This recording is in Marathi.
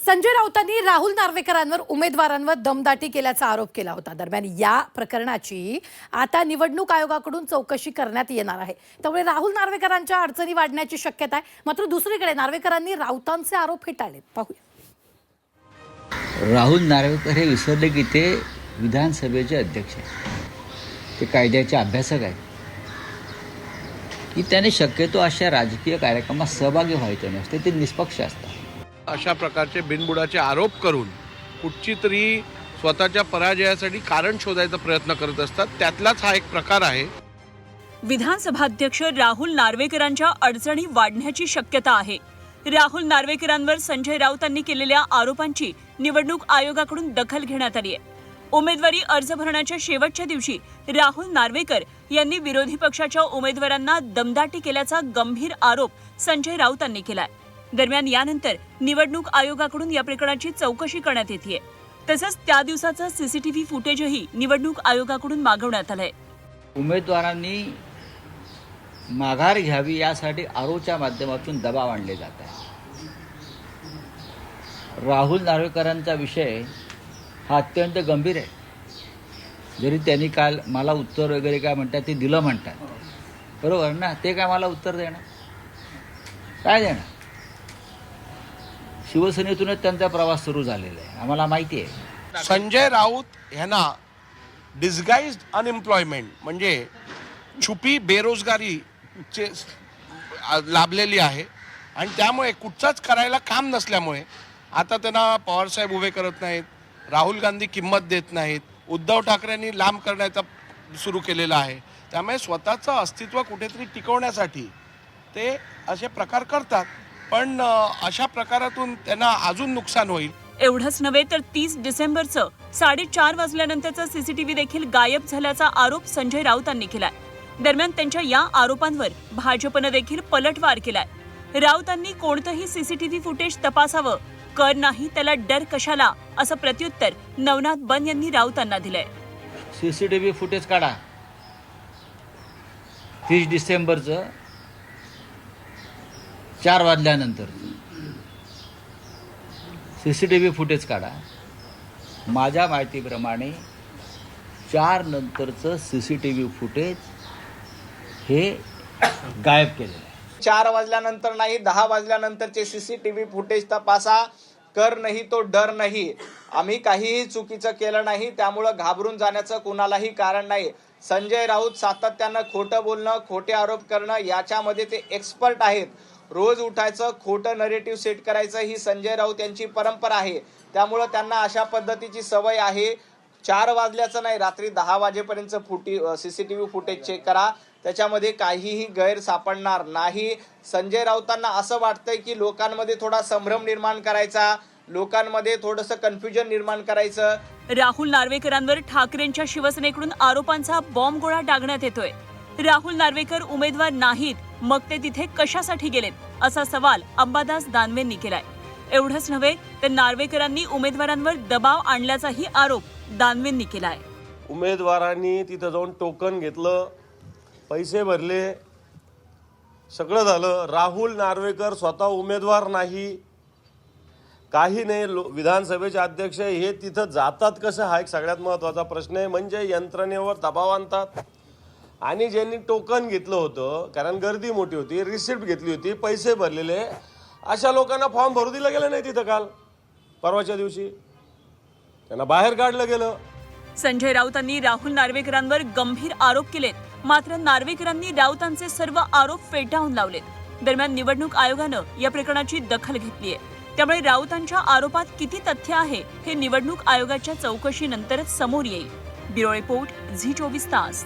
संजय राऊतांनी राहुल नार्वेकरांवर उमेदवारांवर दमदाटी केल्याचा आरोप केला होता। दरम्यान या प्रकरणाची आता निवडणूक आयोगाकडून चौकशी करण्यात येणार आहे। त्यामुळे राहुल नार्वेकरांच्या अडचणी वाढण्याची शक्यता आहे। मात्र दुसरीकडे नार्वेकरांनी राऊतांचे आरोप फेटाळले। पाहूया। राहुल नार्वेकर हे विसरले की ते विधानसभेचे अध्यक्ष आहेत, ते कायद्याचे अभ्यासक आहेत, की त्याने शक्यतो अशा राजकीय कार्यक्रमात सहभागी व्हायचे नसते, ते निष्पक्ष असतात। अशा प्रकारचे बिनबुडाचे आरोप करून कुठची तरी स्वतःच्या पराजयासाठी कारण शोधायचा प्रयत्न करत असतात, त्यातलाच हा एक प्रकार आहे। विधानसभाध्यक्ष राहुल नार्वेकरांच्या अडचणी वाढण्याची शक्यता आहे। राहुल नार्वेकरांवर संजय राऊतांनी केलेल्या आरोपांची निवडणूक आयोगाकडून दखल घेण्यात आली आहे। उमेदवारी अर्ज भरण्याच्या शेवटच्या दिवशी राहुल नार्वेकर यांनी विरोधी पक्षाच्या उमेदवारांना दमदाटी केल्याचा गंभीर आरोप संजय राऊतांनी केलाय। दरम्यान यानंतर निवडणूक आयोगाकडून या प्रकरणाची चौकशी करण्यात येते। तसंच त्या दिवसाचं सीसीटीव्ही फुटेजही निवडणूक आयोगाकडून मागवण्यात आलंय। उमेदवारांनी माघार घ्यावी यासाठी आरोच्या माध्यमातून दबाव आणले जात आहे। राहुल नार्वेकरांचा विषय हा अत्यंत गंभीर आहे। जरी त्यांनी काल मला उत्तर वगैरे काय म्हणतात ते दिलं म्हणतात, बरोबर ना? ते काय मला उत्तर देणार, काय देणार? शिवसेनेतूनच त्यांचा प्रवास सुरू झालेला आहे, आम्हाला माहिती आहे। संजय राऊत यांना डिस्गाइज्ड अनएम्प्लॉयमेंट म्हणजे छुपी बेरोजगारीचे लाभलेली आहे आणि त्यामुळे कुठचाच करायला काम नसल्यामुळे आता त्यांना पवारसाहेब उभे करत नाहीत, राहुल गांधी किंमत देत नाहीत, उद्धव ठाकरेंनी लांब करण्याचा सुरू केलेला आहे। त्यामुळे स्वतःचं अस्तित्व कुठेतरी टिकवण्यासाठी ते असे प्रकार करतात, पण अशा प्रकारातून त्यांना अजून नुकसान होईल। एवढंच नव्हे तर 30 डिसेंबरचं 4:30 वाजल्यानंतरचा सीसीटीव्ही देखील गायब झाल्याचा आरोप संजय राऊतांनी केलाय। दरम्यान त्यांच्या या आरोपांवर भाजपनं देखील पलटवार केलाय। राऊतांनी कोणतंही सीसीटीव्ही फुटेज तपासावं, कर नाही त्याला डर कशाला, असं प्रत्युत्तर नवनाथ बन यांनी राऊतांना दिलंय। सीसीटीव्ही फुटेज काढा, 30 डिसेंबरचं 4 वाजल्यानंतर सीसीटीव्ही फुटेज काढा। माझ्या माहितीप्रमाणे 4 नंतरचं सीसीटीव्ही फुटेज हे गायब केलेलं आहे। 4 वाजल्यानंतर नाही, 10 वाजल्यानंतरचे सीसीटीव्ही फुटेज तपासा। कर नाही तो डर नाही, आम्ही काहीही चुकीचं केलं नाही, त्यामुळं घाबरून जाण्याचं कुणालाही कारण नाही। संजय राऊत सातत्यानं खोटं बोलणं, खोटे आरोप करणं याच्यामध्ये ते एक्सपर्ट आहेत। रोज उठायचं, खोटं नरेटिव्ह सेट करायचं ही संजय राऊत यांची परंपरा आहे। त्यामुळं त्यांना अशा पद्धतीची सवय आहे। 4 वाजल्याचं नाही, रात्री 10 वाजेपर्यंत सीसीटीव्ही फुटेज चेक करा, त्याच्यामध्ये काहीही गैर सापडणार नाही। संजय राऊतांना असं वाटतंय की लोकांमध्ये थोडा संभ्रम निर्माण करायचा, लोकांमध्ये थोडंसं कन्फ्युजन निर्माण करायचं। राहुल नार्वेकरांवर ठाकरेंच्या शिवसेनेकडून आरोपांचा बॉम्बगोळा डागण्यात येतोय। राहुल नार्वेकर उमेदवार नाहीत, मग ते तिथे कशासाठी गेलेत, असा सवाल अंबादास दानवेंनी केलाय। एवढंच नव्हे तर नार्वेकरांनी उमेदवारांवर दबाव आणल्याचाही आरोप दानवेंनी केलाय। उमेदवारांनी तिथं जाऊन टोकन घेतलं, पैसे भरले, सगळं झालं। राहुल नार्वेकर स्वतः उमेदवार नाही, काही नाही। विधानसभेचे अध्यक्ष हे तिथं जातात कसं, हा एक सगळ्यात महत्त्वाचा प्रश्न आहे। म्हणजे यंत्रणेवर दबाव आणतात आणि ज्यांनी टोकन घेतलं होतं, कारण गर्दी मोठी होती, रिसिप्ट घेतली होती, पैसे भरलेले, अशा लोकांना फॉर्म भरू दिला गेला नाही तिथं। काल परवाच्या दिवशी त्यांना बाहेर काढलं गेलं। संजय राऊतांनी राहुल नार्वेकरांवर गंभीर आरोप केलेत, मात्र नार्वेकरांनी राऊतांचे सर्व आरोप फेटाळून लावलेत। दरम्यान निवडणूक आयोगानं या प्रकरणाची दखल घेतलीय। त्यामुळे राऊतांच्या आरोपात किती तथ्य आहे हे निवडणूक आयोगाच्या चौकशीनंतरच समोर येईल। ब्युरो रिपोर्ट, झी 24 तास।